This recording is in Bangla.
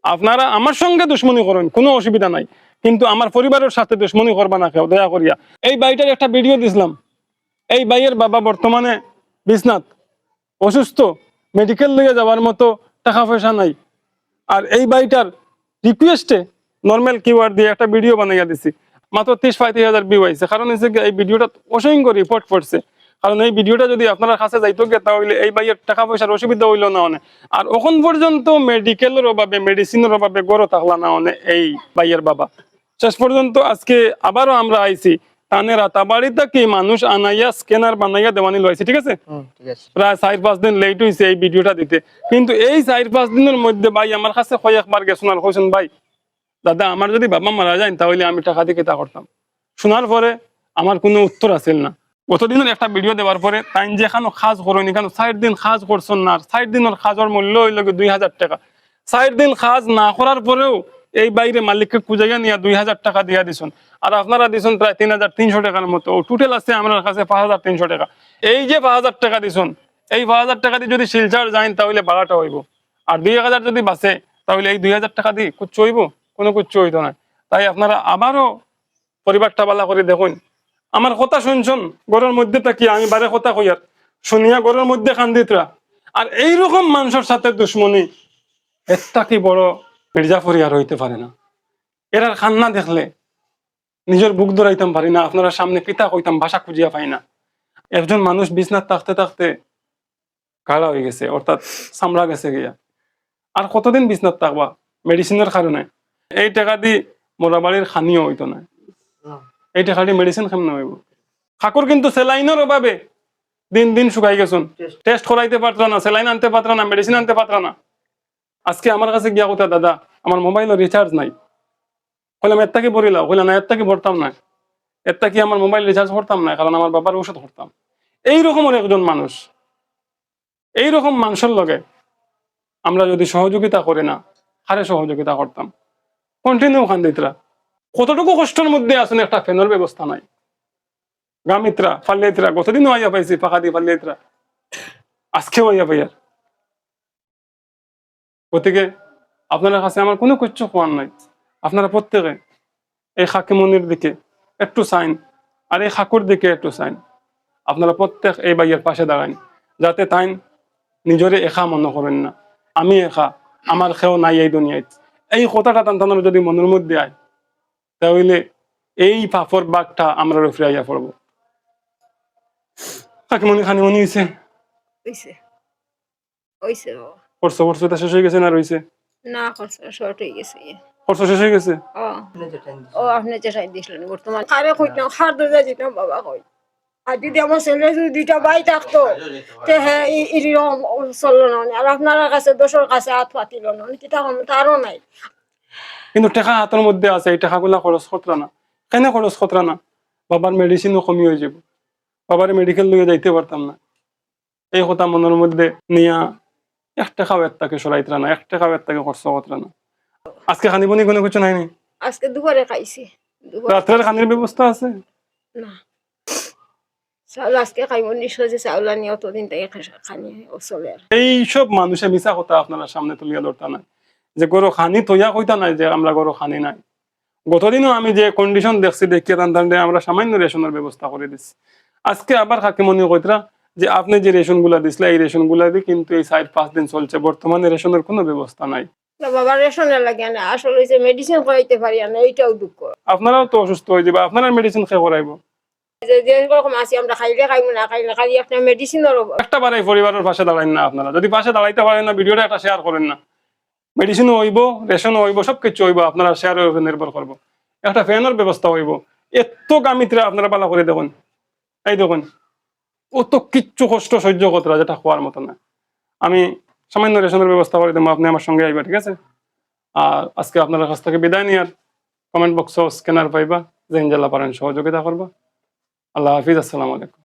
আপনারা আমার সঙ্গে দুশ্মনী করেন, কোনো অসুবিধা নাই, কিন্তু আমার পরিবারের সাথে দুশ্মনী করবা না কেউ, দয়া করিয়া। এই ভাইটার একটা ভিডিও দিছিলাম। এই ভাইয়ের বাবা বর্তমানে বিছনাত, অসুস্থ, মেডিকেল লইয়া যাওয়ার মতো টাকা পয়সা নাই। আর এই ভাইটার রিকোয়েস্টে নর্মাল কিওয়ার্ড দিয়ে একটা ভিডিও বানাইয়া দিছি, মাত্র 30-35 হাজার ভিউ আইছে। কারণ হচ্ছে এই ভিডিওটা অসংখ্য রিপোর্ট পড়ছে। কারণ এই ভিডিওটা যদি আপনার কাছে যাইতো গে, তাহলে এই ভাইয়ের টাকা পয়সার অসুবিধা হইলো না অনেক। আর এখন পর্যন্ত মেডিকেলের অভাবে, মেডিসিনের অভাবে গড়ে থাকলা না অনেক এই ভাইয়ের বাবা। শেষ পর্যন্ত আজকে আবারও আমরা আইছি তানে রাতাবাড়ি থেকে মানুষ আনাইয়া স্ক্যানার বানাইয়া দেওয়ানি লইছে, ঠিক আছে? প্রায় 4-5 দিন লেট হয়েছে এই ভিডিওটা দিতে। কিন্তু এই 4-5 দিনের মধ্যে ভাই আমার কাছে কয়েকবার গেছেন আর কইছেন, ভাই দাদা আমার যদি বাবা মারা যায় তাহলে আমি টাকা দিয়ে কেতা করতাম। শোনার পরে আমার কোনো উত্তর আসেল না। গতদিনের একটা ভিডিও দেওয়ার পরে তাই যেখানে কাজ করেনি কেন, 60 দিন কাজ করছেন না, 60 দিনের কাজের মূল্য হইল 2000 টাকা। 60 দিন কাজ না করার পরেও এই বাইরে মালিককে খুঁজাইয়া নিয়ে 2000 টাকা দিয়া দিছেন। আর আপনারা দিছেন প্রায় 3300 টাকার মতো। টোটাল আছে আমার কাছে 5300 টাকা। এই যে 5000 টাকা দিছেন, এই 5000 টাকা দিয়ে যদি শিলচর যাইন তাহলে ভাড়াটা হইব। আর 2000 যদি বাঁচে তাহলে এই 2000 টাকা দিয়ে কুচ্ছ হইব? কোনো কুচ্ছ হইতো না। তাই আপনারা আবারও পরিবারটা বালা করে দেখুন। আমার কথা শুনছেন ঘরের মধ্যে থাকি, আমি বারে কথা কইয়ার শুনিয়া ঘরের মধ্যে কান্দিতরা। আর এইরকম মানুষের সাথে দুশ্মনী একটা কি বড় মির্জাফরি আর হইতে পারে না। এরার কান্না দেখলে নিজের বুক ধরাইতাম পারি না। আপনারা সামনে পিতা কইতাম, ভাষা খুঁজিয়া পাই না। একজন মানুষ বিছনাথ থাকতে থাকতে কালা হয়ে গেছে, অর্থাৎ চামড়া গেছে গিয়া। আর কতদিন বিছনাথ থাকবা মেডিসিনের কারণে? এই টাকা দি মোরা বাড়ির খানিও হইতো না। এই টাকা দিয়ে মেডিসিন খাম না হইব। ঠাকুর কিন্তু সেলাইনের অভাবে দিন দিন শুকাই গেছেন। টেস্ট করাইতে পারত না, সেলাইন আনতে পারত না, মেডিসিন আনতে পারত না। আজকে আমার কাছে গিয়া কোথা, দাদা আমার মোবাইলের রিচার্জ নাই। বললাম এর থেকে ভরিলাও, বললাম না এর থেকে ভরতাম না, এর থেকে আমার মোবাইল রিচার্জ করতাম না, কারণ আমার বাবার ওষুধ করতাম। এইরকমের একজন মানুষ, এইরকম মানুষের লগে আমরা যদি সহযোগিতা করি না, হারে সহযোগিতা করতাম। কন্টিনিউ খান্দিতরা কতটুকু কষ্টের মধ্যে আছেন, একটা ফ্যানের ব্যবস্থা নাই। গামিত্রা ফাল্লিয়াতরা গতদিনও আইয়া পাইছি, ফাঁকা দিয়ে ফাল্লিয়াতরা আজকেও আইয়া পাইয়ার। গতিকে আপনার কাছে আমার কোনো কিচ্ছু খোয়ার নাই। আপনারা প্রত্যেকে এই খাকিমনির দিকে একটু চাইন, আর এই খাকুর দিকে একটু চাইন। আপনারা প্রত্যেক এই ভাইয়ের পাশে দাঁড়ান, যাতে তাই নিজরে একা মনে করেন না, আমি একা, আমার খেও নাই এই দুনিয়ায়। এই কথাটা টানটানোর যদি মনের মধ্যে আয়, তাহলে এই পাপর বাঘটা আমরা রফিয়ে আইয়া পড়বো। খাকিমনি খানিমনি হয়েছে, খরচ খরচটা শেষ হয়ে গেছে না রয়েছে? না, খরচ শর্ট হয়ে গেছে। খরচ শেষ হয়ে গেছে। ও আপনি যেটাই দিছিলেন বর্তমান খারে কইতাম, খার দরজা যেতাম বাবা কই। আর যদি আমার ছেলে যদি 2টা ভাই থাকতো, তে হ্যাঁ এরকম চললো না। আর আপনার কাছে 10-এর কাছে হাত পাতিল না, কি তখন তারও নাই। কিন্তু টাকা হাতের মধ্যে আছে, এই টাকাগুলা খরচ খতরা না। কেন খরচ খতরা না? বাবার মেডিসিনও কমি হয়ে যাব, বাবার মেডিকেল নিয়ে যাইতে পারতাম না। এই কথা মনের মধ্যে নিয়া 1 টাকাও এর তাকে সরাইতরা না, 1 টাকাও এর তাকে খরচ করতরা না। আজকে খানিবনি কোনো কিছু নাই নি? আজকে দুপুরে খাইছি। রাত্রের খানির ব্যবস্থা আছে না, চাউল আজকে খাইব নিশ্চয়, যে চাউল আনি অতদিন থেকে খানি ও চলে। আর এইসব মানুষের মিছা কথা আপনারা সামনে তুলিয়া ধরতা নাই, যে গরু খানি তৈয়া কইতা নাই যে আমরা গরু খানি নাই। গতদিনও আমি যে কন্ডিশন দেখছি, দেখিয়ে টানটানে আমরা সামান্য রেশনের ব্যবস্থা করে দিচ্ছি। আজকে আবার খাকিমনি কইতরা যে আপনি যে রেশন গুলা দিছিলেন, এই রেশন গুলা দিয়ে কিন্তু এই 4-5 দিন চলছে, বর্তমানে রেশনের কোনো ব্যবস্থা নাই। বাবা রেশনের লাগে না, আসলে যে মেডিসিন খাইতে পারি না, এইটাও দুঃখ। আপনারাও তো অসুস্থ হয়ে যাবে, আপনারা মেডিসিন খেয়ে করাইব। যেরকম আছি আমরা, খাইলে খাইব না খাইলে খালি আপনার মেডিসিনের অভাব। একটা বারে পরিবারের পাশে দাঁড়ান না। আপনারা যদি পাশে দাঁড়াইতে পারেন না, ভিডিওটা একটা শেয়ার করেন না। মেডিসিনও হইব, রেশনও হইব, সবকিছু হইব, আপনারা শেয়ারের উপর নির্ভর করবো। একটা ফ্যানের ব্যবস্থা হইব। এত গামিত্রা আপনারা ভালো করে দেখুন, এই দেখুন অত কিচ্ছু কষ্ট সহ্য করতে, যেটা হওয়ার মতো না। আমি সামান্য রেশনের ব্যবস্থা করে দেবো, আপনি আমার সঙ্গে আইবা, ঠিক আছে? আর আজকে আপনার কাছ থেকে বিদায় নিয়ে কমেন্ট বক্সও স্ক্যানার পাইবা, যে ইনশাল্লাহ পারেন সহযোগিতা করবা। আল্লাহ হাফিজ, আসসালামু আলাইকুম।